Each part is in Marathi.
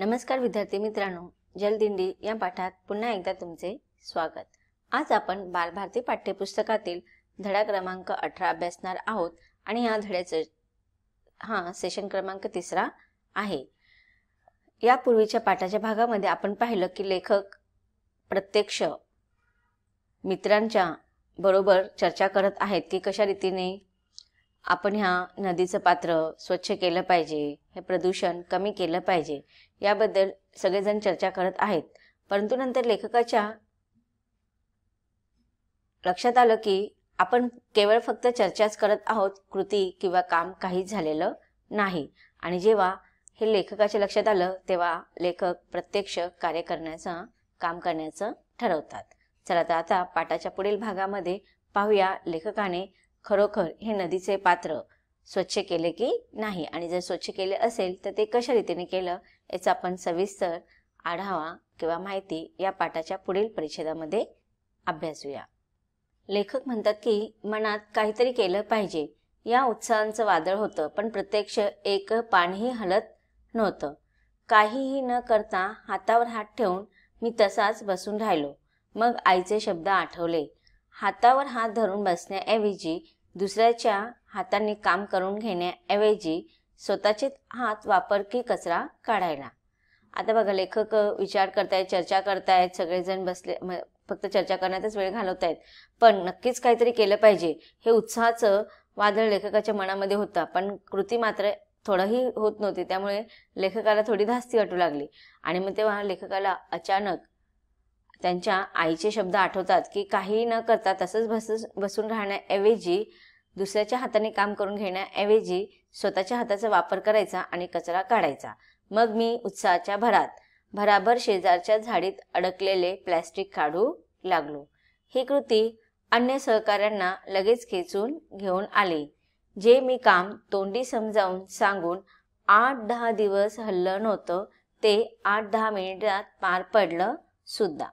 नमस्कार विद्यार्थी मित्रांनो, जलदिंडी या पाठात पुन्हा एकदा तुमचे स्वागत। आज आपण बालभारती पाठ्यपुस्तकातील धडा क्रमांक 18 अभ्यासणार आहोत आणि या धड्याचे सेशन क्रमांक 3 आहे। यापूर्वीच्या पाठाच्या भागामध्ये आपण पाहिलं की लेखक प्रत्यक्ष मित्रांच्या बरोबर चर्चा करत आहेत की कशा रीतीने आपण ह्या नदीचं पात्र स्वच्छ केलं पाहिजे, हे प्रदूषण कमी केलं पाहिजे, याबद्दल सगळेजण चर्चा करत आहेत। परंतु नंतर लेखकाच्या लक्षात आलं की आपण केवळ फक्त चर्चाच करत आहोत, कृती किंवा काम काहीच झालेलं नाही। आणि जेव्हा हे लेखकाच्या लक्षात आलं तेव्हा लेखक प्रत्यक्ष कार्य करण्याचं काम करण्याचं ठरवतात। चला तर आता पाठाच्या पुढील भागामध्ये पाहूया लेखकाने खरोखर हे नदीचे पात्र स्वच्छ केले की नाही, आणि जर स्वच्छ केले असेल तर ते कशा रीतीने केलं याचा आपण सविस्तर आढावा किंवा माहिती या पाठाच्या पुढील परिच्छेदामध्ये अभ्यासूया। लेखक म्हणतात की मनात काहीतरी केलं पाहिजे या उत्साहाचं वादळ होतं, पण प्रत्यक्ष एक पाणीही हलत नव्हतं। काहीही न करता हातावर हात ठेवून मी तसाच बसून राहिलो। मग आईचे शब्द आठवले, हातावर हात धरून बसण्याऐवजी दुसऱ्याच्या हातांनी काम करून घेण्याऐवजी स्वतःचे हात वापर की कचरा काढायला। आता बघा, लेखक विचार करतायत, चर्चा करतायत, सगळेजण बसले फक्त चर्चा करण्यातच वेळ घालवतायत, पण नक्कीच काहीतरी केलं पाहिजे हे उत्साहाचं वादळ लेखकाच्या मनामध्ये होतं, पण कृती मात्र थोडंही होत नव्हती। त्यामुळे लेखकाला थोडी धास्ती वाटू लागली आणि मग तेव्हा लेखकाला अचानक त्यांच्या आईचे शब्द आठवतात की काही न करता तसंच बसून राहण्याऐवजी दुसऱ्याच्या हाताने काम करून घेण्याऐवजी स्वतःच्या हाताचा वापर करायचा आणि कचरा काढायचा। मग मी उत्साहाच्या भराभर शेजारच्या झाडीत अडकलेले प्लॅस्टिक काढू लागलो। ही कृती अन्य सहकाऱ्यांना लगेच खेचून घेऊन आली। जे मी काम तोंडी समजावून सांगून 8-10 दिवस हल्लं नव्हतं ते 8-10 मिनिटात पार पडलं सुद्धा।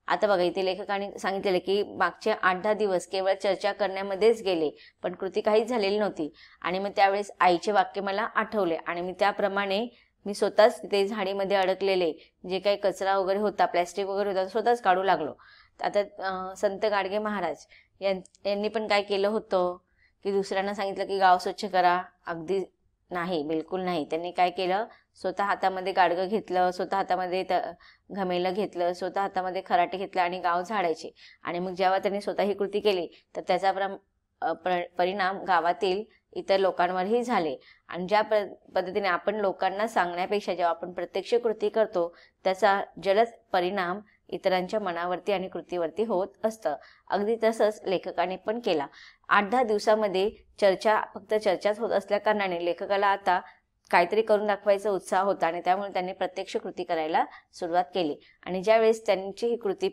आता बघा, इथे लेखकाने सांगितलेले की मागचे 8-10 दिवस केवळ चर्चा करण्यामध्येच गेले, पण कृती काहीच झालेली नव्हती। आणि मग त्यावेळेस आईचे वाक्य मला आठवले आणि मी त्याप्रमाणे मी स्वतःच तिथे झाडीमध्ये अडकलेले जे काही कचरा वगैरे होता, प्लॅस्टिक वगैरे होता, स्वतःच काढू लागलो। आता संत गाडगे महाराज यांनी पण काय केलं होतं की दुसऱ्यांना सांगितलं की गाव स्वच्छ करा, अगदी नाही, बिलकुल नाही। त्यांनी काय केलं, स्वतः हातामध्ये गाडगं घेतलं, स्वतः हातामध्ये घमेलं घेतलं, स्वतः हातामध्ये खराटे घेतले आणि गाव झाडायचे। आणि मग जेव्हा त्यांनी स्वतः ही कृती केली तर त्याचा परिणाम गावातील इतर लोकांवरही झाले। आणि ज्या पद्धतीने आपण लोकांना सांगण्यापेक्षा जेव्हा आपण प्रत्यक्ष कृती करतो त्याचा जलद परिणाम इतरांच्या मनावरती आणि कृतीवरती होत असतं। अगदी तसंच लेखकाने पण केला। 8-10 दिवसामध्ये फक्त चर्चाच होत असल्या कारणाने लेखकाला आता काहीतरी करून दाखवायचा उत्साह होता आणि त्यामुळे त्यांनी प्रत्यक्ष कृती करायला सुरुवात केली। आणि ज्यावेळेस त्यांची ही कृती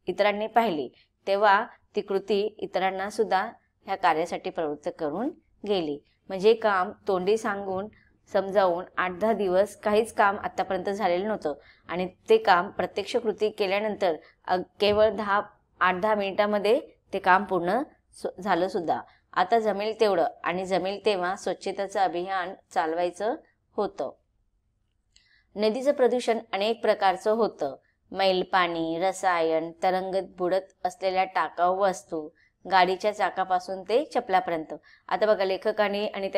इतरांनी पाहिली तेव्हा ती कृती इतरांना सुद्धा ह्या कार्यासाठी प्रवृत्त करून गेली। म्हणजे काम तोंडी सांगून समजावून 8-10 दिवस काहीच काम आतापर्यंत झालेलं नव्हतं आणि ते काम प्रत्यक्ष कृती केल्यानंतर केवळ 8-10 मिनिटामध्ये ते काम पूर्ण झालं सुद्धा। आता जमेल तेवढं आणि जमेल तेव्हा स्वच्छतेचं अभियान चालवायचं होतं। नदीचं प्रदूषण अनेक प्रकारचं होतं। मैल पाणी, रसायन, तरंगत बुडत असलेल्या टाकाऊ वस्तू, गाडीच्या चाकापासून ते चपलापर्यंत। आता बघा, लेखकाने आणि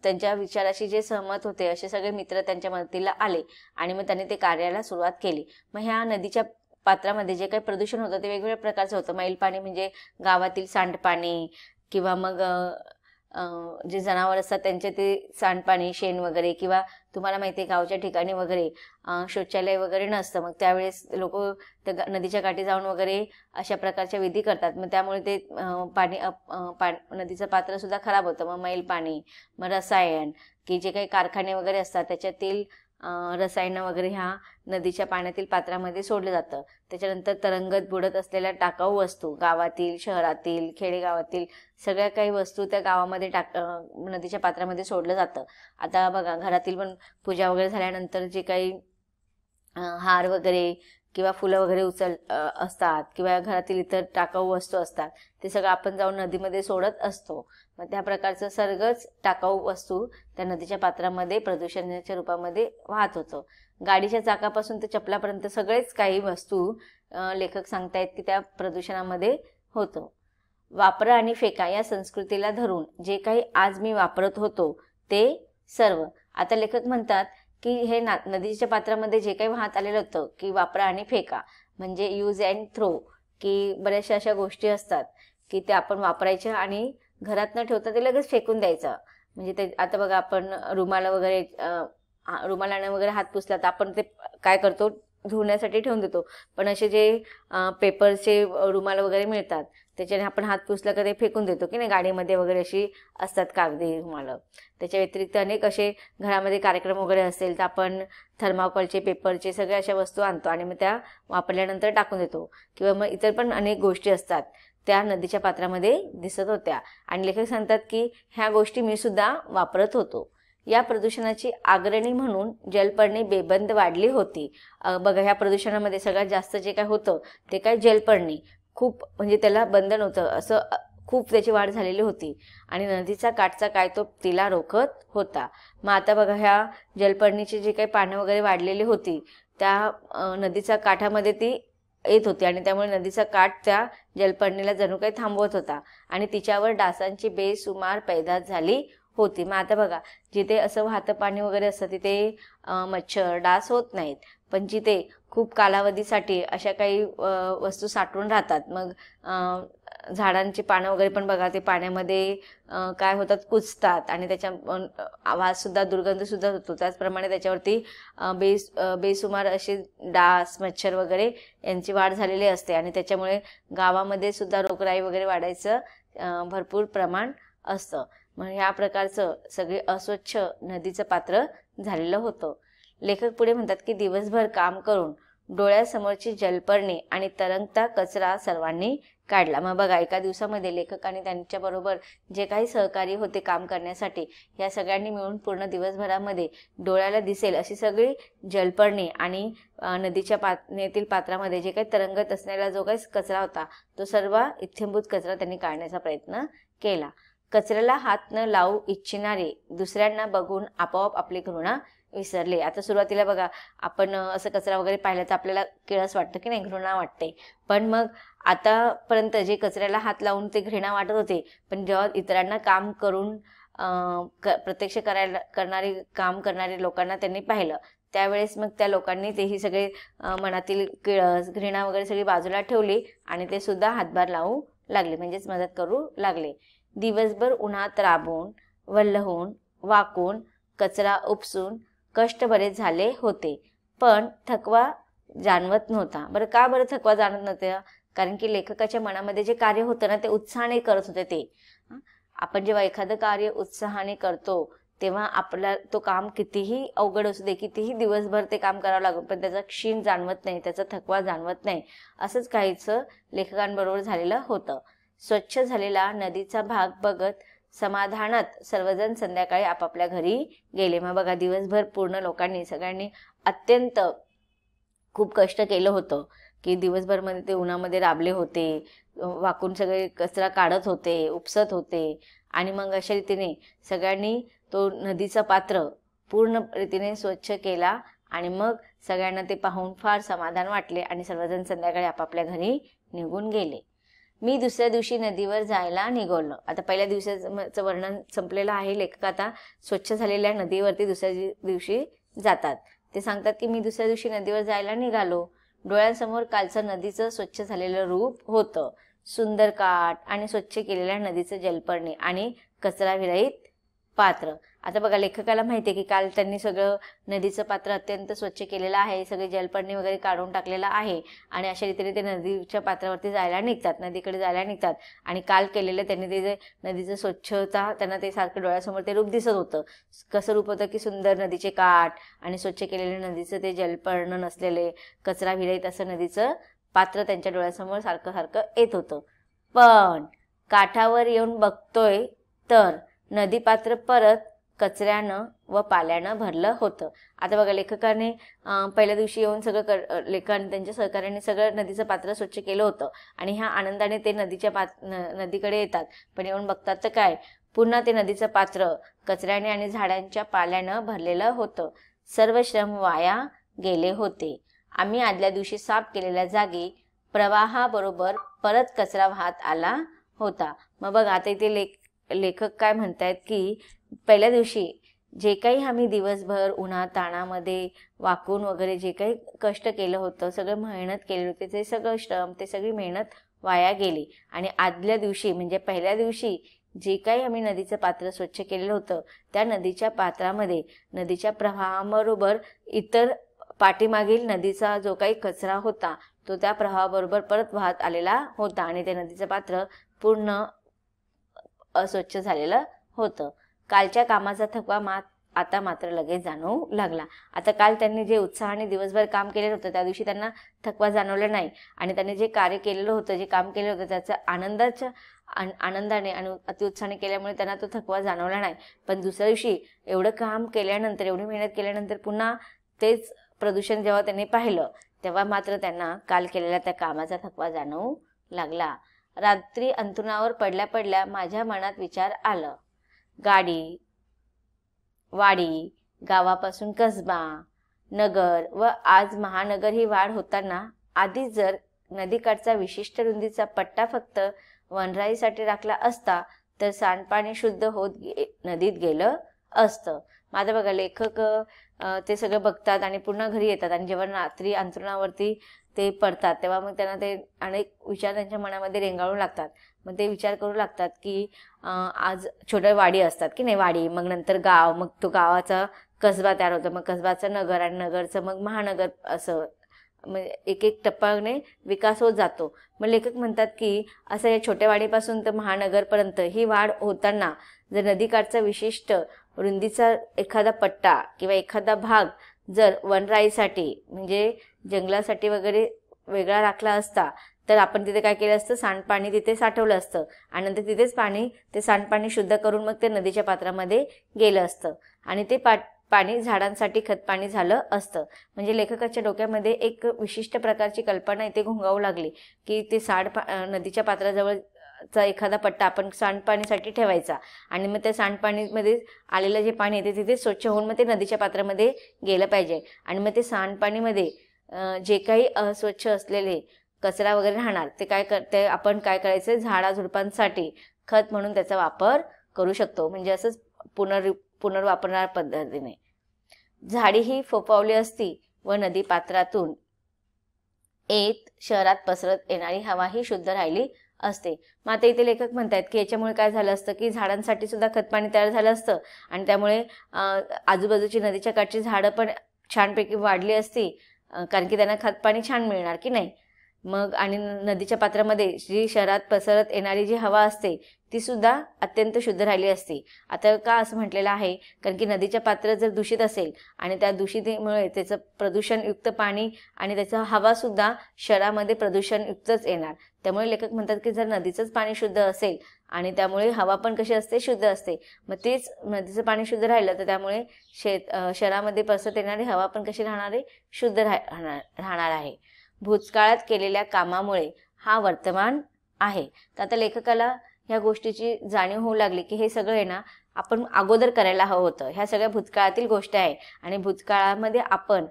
त्यांच्या विचाराशी जे सहमत होते असे सगळे मित्र त्यांच्या मदतीला आले आणि मग त्यांनी ते कार्याला सुरुवात केली। मग ह्या नदीच्या पात्रामध्ये जे काही प्रदूषण होतं ते वेगवेगळ्या प्रकारचं होतं। मैल पाणी म्हणजे गावातील सांडपाणी किंवा मग जे जनावर असतात त्यांचे ते सांडपाणी, शेण वगैरे, किंवा तुम्हाला माहिती आहे गावच्या ठिकाणी वगैरे शौचालय वगैरे नसतं, मग त्यावेळेस लोक त्या नदीच्या काठी जाऊन वगैरे अशा प्रकारच्या विधी करतात। मग त्यामुळे ते नदीचं पात्र सुद्धा खराब होतं। मग मैल पाणी, मग रसायन की जे काही कारखाने वगैरे असतात त्याच्यातील रसायनं वगैरे ह्या नदीच्या पाण्यातील पात्रामध्ये सोडलं जातं। त्याच्यानंतर तरंगत बुडत असलेल्या टाकाऊ वस्तू, गावातील, शहरातील, खेडेगावातील सगळ्या काही वस्तू त्या गावामध्ये नदीच्या पात्रामध्ये सोडलं जातं। आता बघा, घरातील पण पूजा वगैरे झाल्यानंतर जे काही हार वगैरे किंवा फुलं वगैरे असतात किंवा घरातील इतर टाकाऊ वस्तू असतात, ते सगळं आपण जाऊन नदीमध्ये सोडत असतो. मग त्या प्रकारचं सगळंच टाकाऊ वस्तू त्या नदीच्या पात्रामध्ये प्रदूषणाच्या रूपामध्ये वाहत होतं. गाडीच्या चाकापासून ते चपलापर्यंत सगळेच काही वस्तू लेखक सांगतायत की त्या प्रदूषणामध्ये होतं. वापरा आणि फेका या संस्कृतीला धरून जे काही आज मी वापरत होतो ते सर्व, आता लेखक म्हणतात की हे नदीच्या पात्रामध्ये जे काही वाहत आलेलं होतं की वापरा आणि फेका, म्हणजे यूज अँड थ्रो, की बऱ्याचशा अशा गोष्टी असतात की त्या आपण वापरायच्या आणि घरात न ठेवता ते लगेच फेकून द्यायचं. म्हणजे ते आता बघा, आपण रुमाला वगैरे हात पुसला तर आपण ते काय करतो, धुण्यासाठी ठेवून देतो. पण असे जे पेपरचे रुमाल वगैरे मिळतात त्याच्याने आपण हात पुसला का ते फेकून देतो की नाही, गाडीमध्ये वगैरे अशी असतात कागदी रुमालं. त्याच्या व्यतिरिक्त अनेक असे घरामध्ये कार्यक्रम वगैरे असेल तर आपण थर्माकोलचे, पेपरचे सगळ्या अशा वस्तू आणतो आणि मग त्या वापरल्यानंतर टाकून देतो. किंवा मग इतर पण अनेक गोष्टी असतात त्या नदीच्या पात्रामध्ये दिसत होत्या आणि लेखक सांगतात की ह्या गोष्टी मी सुद्धा वापरत होतो. या प्रदूषणाची अग्रणी म्हणून जलपर्णी बेबंद वाढली होती. बघा, ह्या प्रदूषणामध्ये सगळ्यात जास्त जे काय होतं ते काय, जलपर्णी. खूप म्हणजे त्याला बंधन होतं, असं खूप त्याची वाढ झालेली होती आणि नदीचा काठचा काय तो तिला रोखत होता. मग आता बघा, ह्या जलपर्णीची जी काही पानं वगैरे वाढलेली होती त्या नदीच्या काठामध्ये ती येत होती आणि त्यामुळे नदीचा काठ त्या जलपर्णीला जणू काही थांबवत होता आणि तिच्यावर डासांची बेसुमार पैदास झाली होती. मग आता बघा, जिथे असं वाहतं पाणी वगैरे असतं तिथे मच्छर, डास होत नाहीत, पण जिथे खूप कालावधीसाठी अशा काही वस्तू साठवून राहतात, मग झाडांची पानं वगैरे पण बघा ते पाण्यामध्ये काय होतात, कुजतात आणि त्याच्या आवाजसुद्धा, दुर्गंधसुद्धा होतो. त्याचप्रमाणे त्याच्यावरती बेसुमार असे डास, मच्छर वगैरे यांची वाढ झालेली असते आणि त्याच्यामुळे गावामध्ये सुद्धा रोगराई वगैरे वाढायचं भरपूर प्रमाण असतं. मग ह्या प्रकारचं सगळे अस्वच्छ नदीचं पात्र झालेलं होतं. लेखक पुढे म्हणतात की दिवसभर काम करून डोळ्यासमोरची जलपर्णी आणि तरंगता कचरा सर्वांनी काढला. मग बघा, एका दिवसामध्ये लेखक आणि त्यांच्याबरोबर जे काही सहकारी होते काम करण्यासाठी, या सगळ्यांनी मिळून पूर्ण दिवसभरामध्ये डोळ्याला दिसेल अशी सगळी जलपर्णी आणि नदीच्या पाण्यातील पात्रामध्ये जे काही तरंगत असणारा जो काही कचरा होता तो सर्व इत्थंभूत कचरा त्यांनी काढण्याचा प्रयत्न केला. कचऱ्याला हात न लावू इच्छिणारे दुसऱ्यांना बघून आपोआप आपली घृणा विसरले. आता सुरुवातीला बघा, आपण असं कचरा वगैरे पाहिलं तर आपल्याला किळस वाटतं की नाही, घृणा वाटते. पण मग आतापर्यंत जे कचऱ्याला हात लावून ते घृणा वाटत होते, पण जेव्हा इतरांना काम करून प्रत्यक्ष काम करणारे लोकांना त्यांनी पाहिलं त्यावेळेस मग त्या लोकांनी तेही सगळे मनातील किळस, घृणा वगैरे सगळी बाजूला ठेवली आणि ते सुद्धा हातभार लावू लागले, म्हणजेच मदत करू लागले. दिवसभर उन्हात राबून, वल्हून, वाकून, कचरा उपसून कष्ट बरेच झाले होते, पण थकवा जाणवत नव्हता. बरं, का बरं थकवा जाणवत नव्हता? कारण की लेखकाच्या मनामध्ये जे कार्य होतं ना ते उत्साहाने करत होते. ते आपण जेव्हा एखादं कार्य उत्साहाने करतो तेव्हा आपला तो काम कितीही अवघड असू दे, कितीही दिवसभर ते काम करावं लागेल, पण त्याचा क्षीण जाणवत नाही, त्याचा थकवा जाणवत नाही. असंच काहीचं लेखकांबरोबर झालेलं होतं. स्वच्छ झालेला नदीचा भाग बघत समाधानात सर्वजण संध्याकाळी आपापल्या घरी गेले. मग बघा, दिवसभर पूर्ण लोकांनी, सगळ्यांनी अत्यंत खूप कष्ट केलं होतं की दिवसभरमध्ये ते उन्हामध्ये राबले होते, वाकून सगळे कचरा काढत होते, उपसत होते आणि मग अशा रीतीने सगळ्यांनी तो नदीचा पात्र पूर्ण रीतीने स्वच्छ केला आणि मग सगळ्यांना ते पाहून फार समाधान वाटले आणि सर्वजण संध्याकाळी आपापल्या घरी निघून गेले. मी दुसऱ्या दिवशी नदीवर जायला निघालो. आता पहिल्या दिवसाचं वर्णन संपलेलं आहे. लेखक आता स्वच्छ झालेल्या नदीवरती दुसऱ्या दिवशी जातात. ते सांगतात की मी दुसऱ्या दिवशी नदीवर जायला निघालो. डोळ्यांसमोर कालचं नदीचं स्वच्छ झालेलं रूप होतं. सुंदर काठ आणि स्वच्छ केलेल्या नदीचं जलपर्णी आणि कचरा विरहित पात्र. आता बघा, लेखकाला माहिती आहे की काल त्यांनी सगळं नदीचं पात्र अत्यंत स्वच्छ केलेलं आहे, सगळे जलपर्णी वगैरे काढून टाकलेलं आहे आणि अशा रीतीने ते नदीच्या पात्रावरती जायला निघतात, नदीकडे जायला निघतात आणि काल केलेलं त्यांनी ते जे नदीचं स्वच्छता, त्यांना ते सारखं डोळ्यासमोर ते रूप दिसत होतं. कसं रूप होतं की सुंदर नदीचे काठ आणि स्वच्छ केलेले नदीचं ते जलपर्ण नसलेले कचरा विरहित असं नदीचं पात्र त्यांच्या डोळ्यासमोर सारखं सारखं येत होतं. पण काठावर येऊन बघतोय तर नदीपात्र परत कचऱ्यानं व पाल्यानं भरलं होतं. आता बघा, लेखकाने पहिल्या दिवशी येऊन सगळं लेखकाने त्यांच्या सहकार्याने सगळं नदीचं पात्र स्वच्छ केलं होतं आणि ह्या आनंदाने ते नदीकडे येतात. पण येऊन बघतात तर काय, पुन्हा ते नदीचं पात्र कचऱ्याने आणि झाडांच्या पाल्यानं भरलेलं होतं. सर्व श्रम वाया गेले होते. आम्ही आदल्या दिवशी साफ केलेल्या जागी प्रवाहाबरोबर परत कचरा वाहत आला होता. मग बघा, आता इथे लेखक काय म्हणतायत की पहिल्या दिवशी जे काही आम्ही दिवसभर उन्हात ताणामध्ये वाकून वगैरे जे काही कष्ट केलं होतं, सगळं मेहनत केली होती, ते सगळं श्रम, ते सगळी मेहनत वाया गेली. आणि आदल्या दिवशी म्हणजे पहिल्या दिवशी जे काही आम्ही नदीचं पात्र स्वच्छ केलेलं होतं, त्या नदीच्या पात्रामध्ये नदीच्या प्रवाहाबरोबर इतर पाठीमागील नदीचा जो काही कचरा होता तो त्या प्रवाहाबरोबर परत वाहत आलेला होता आणि ते नदीचं पात्र पूर्ण अस्वच्छ झालेलं होतं. कालच्या कामाचा थकवा आता मात्र लगेच जाणवू लागला. आता काल त्यांनी जे उत्साहाने दिवसभर काम केलेलं होतं त्या दिवशी त्यांना थकवा जाणवला नाही आणि त्यांनी जे कार्य केलेलं होतं, जे काम केलेलं होतं त्याचा आनंदाने आणि अतिउत्साहाने केल्यामुळे त्यांना तो थकवा जाणवला नाही. पण दुसऱ्या दिवशी एवढं काम केल्यानंतर, एवढी मेहनत केल्यानंतर पुन्हा तेच प्रदूषण जेव्हा त्यांनी पाहिलं तेव्हा मात्र त्यांना काल केलेल्या त्या कामाचा थकवा जाणवू लागला. रात्री अंथरुणावर पडल्या पडल्या माझ्या मनात विचार आला. गाडी, वाडी, गावापासून कसबा, नगर व आज महानगर ही वाढ होताना आधी जर नदीकाठचा विशिष्ट रुंदीचा पट्टा फक्त वनराईसाठी राखला असता तर सांडपाणी शुद्ध होत नदीत गेलं असतं. माझं बघा, लेखक ते सगळं बघतात आणि पुन्हा घरी येतात आणि जेव्हा रात्री अंथरुणावरती ते पडतात तेव्हा मग त्यांना ते अनेक विचार त्यांच्या मनामध्ये रेंगाळू लागतात. मग ते विचार करू लागतात की आज छोट्या वाडी असतात की नाही, वाडी, मग नंतर गाव, मग तो गावाचा कसबा तयार होतो, मग कसबाचं नगर आणि नगरचं मग महानगर, असं म्हणजे एक एक टप्प्याने विकास होत जातो. मग लेखक म्हणतात की असं या छोट्या वाडीपासून तर महानगरपर्यंत ही वाढ होताना जर नदीकाठचा विशिष्ट रुंदीचा एखादा पट्टा किंवा एखादा भाग जर वनराईसाठी म्हणजे जंगलासाठी वगैरे वेगळा राखला असता तर आपण तिथे काय केलं असतं, सांडपाणी तिथे साठवलं असतं आणि नंतर तिथेच ते सांडपाणी शुद्ध करून मग ते नदीच्या पात्रामध्ये गेलं असतं आणि ते पाणी झाडांसाठी खतपाणी झालं असतं. म्हणजे लेखकाच्या डोक्यामध्ये एक विशिष्ट प्रकारची कल्पना इथे घुंगावू लागली की ते नदीच्या पात्राजवळचा एखादा पट्टा आपण सांडपाणीसाठी ठेवायचा आणि मग त्या सांडपाणीमध्ये आलेलं जे पाणी आहे ते तिथे स्वच्छ होऊन मग ते नदीच्या पात्रामध्ये गेलं पाहिजे आणि मग ते सांडपाणीमध्ये जे काही अस्वच्छ असलेले कचरा वगैरे राहणार ते आपण काय करायचं, झाडाझुडपांसाठी खत म्हणून त्याचा वापर करू शकतो. म्हणजे असंच पुनर्वापरणार पद्धतीने झाडी ही फोफावली असती व नदी पात्रातून येत शहरात पसरत येणारी हवा ही शुद्ध राहिली असते. मग आता इथे लेखक म्हणतात की याच्यामुळे काय झालं असतं की झाडांसाठी सुद्धा खतपाणी तयार झालं असतं आणि त्यामुळे आजूबाजूची नदीच्या काठची झाडं पण छानपैकी वाढली असती, कारण की त्यांना खतपाणी छान मिळणार की नाही. मग आणि नदीच्या पात्रामध्ये जी शहरात पसरत येणारी जी हवा असते ती सुद्धा अत्यंत शुद्ध राहिली असती. आता का असं म्हटलेलं आहे, कारण की नदीच्या पात्र जर दूषित असेल आणि त्या दूषितेमुळे त्याचं प्रदूषणयुक्त पाणी आणि त्याचा हवा सुद्धा शहरामध्ये प्रदूषणयुक्तच येणार. त्यामुळे लेखक म्हणतात की जर नदीचंच पाणी शुद्ध असेल आणि त्यामुळे हवा पण कशी असते, शुद्ध असते, मग तेच नदीचं पाणी शुद्ध राहिलं तर त्यामुळे शहरामध्ये पसरत येणारी हवा पण कशी राहणार आहे, शुद्ध राहणार आहे. भूतकाळात केलेल्या कामामुळे हा वर्तमान आहे. तर आता लेखकाला ह्या गोष्टीची जाणीव होऊ लागली की हे सगळं आहे ना आपण अगोदर करायला हवं होतं. ह्या सगळ्या भूतकाळातील गोष्टी आहे आणि भूतकाळामध्ये आपण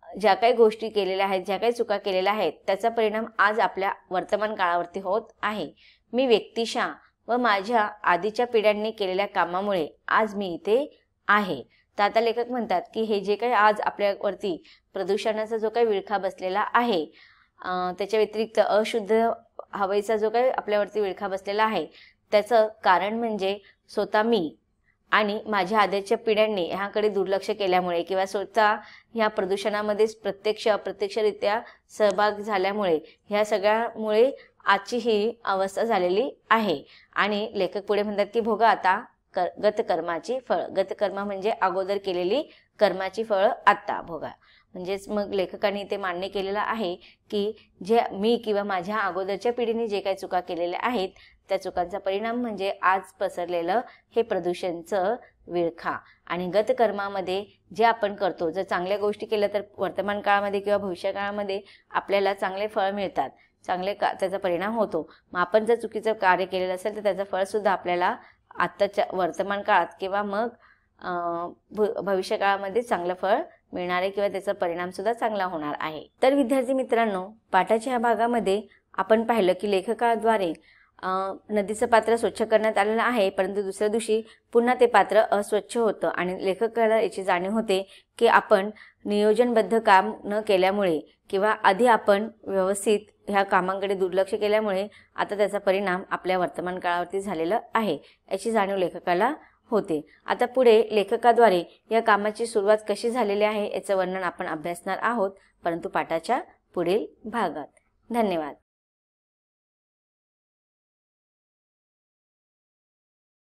ज्या काही गोष्टी केलेल्या आहेत, ज्या काही चुका केलेल्या आहेत त्याचा परिणाम आज आपल्या वर्तमान काळावरती होत आहे. मी व्यक्तिशः व माझ्या आधीच्या पिढ्यांनी केलेल्या कामामुळे आज मी इथे आहे. तर आता लेखक म्हणतात की हे जे काही आज आपल्यावरती प्रदूषणाचा जो काही विळखा बसलेला आहे, त्याच्या व्यतिरिक्त अशुद्ध हवेचा जो काही आपल्यावरती विळखा बसलेला आहे त्याचं कारण म्हणजे स्वतः मी आणि माझ्या आधीच्या पिढ्यांनी ह्याकडे दुर्लक्ष केल्यामुळे किंवा स्वतः ह्या प्रदूषणामध्ये प्रत्यक्ष अप्रत्यक्षरित्या सहभाग झाल्यामुळे ह्या सगळ्यामुळे आजची ही अवस्था झालेली आहे. आणि लेखक पुढे म्हणतात की भोगा आता गतकर्माची फळ. गतकर्म म्हणजे अगोदर केलेली कर्माची फळ आता भोगा. म्हणजेच मग लेखकाने ते मान्य केलेलं आहे की जे मी किंवा माझ्या अगोदरच्या पिढीने जे काही चुका केलेल्या आहेत त्या चुकांचा परिणाम म्हणजे आज पसरलेलं हे प्रदूषणचं विळखा. आणि गतकर्मामध्ये जे आपण करतो, जर चांगल्या गोष्टी केल्या तर वर्तमान काळामध्ये किंवा भविष्य काळामध्ये आपल्याला चांगले फळ मिळतात, त्याचा परिणाम होतो. मग आपण जर चुकीचं कार्य केलेलं असेल तर त्याचं फळ सुद्धा आपल्याला आत्ताच्या वर्तमान काळात किंवा मग भविष्य काळामध्ये चांगलं फळ मिळणार आहे किंवा त्याचा परिणाम सुद्धा चांगला होणार आहे. तर विद्यार्थी मित्रांनो, पाठाच्या ह्या भागामध्ये आपण पाहिलं की लेखकाद्वारे नदीचं पात्र स्वच्छ करण्यात आलेलं आहे, परंतु दुसऱ्या दिवशी पुन्हा ते पात्र अस्वच्छ होतं आणि लेखकाला याची जाणीव होते की आपण नियोजनबद्ध काम न केल्यामुळे किंवा आधी आपण व्यवस्थित ह्या कामांकडे दुर्लक्ष केल्यामुळे आता त्याचा परिणाम आपल्या वर्तमान काळावरती झालेला आहे, याची जाणीव लेखकाला होते. आता पुढे लेखकाद्वारे या कामाची सुरुवात कशी झालेली आहे याचं वर्णन आपण अभ्यासणार आहोत, परंतु पाठाच्या पुढील भागात. धन्यवाद.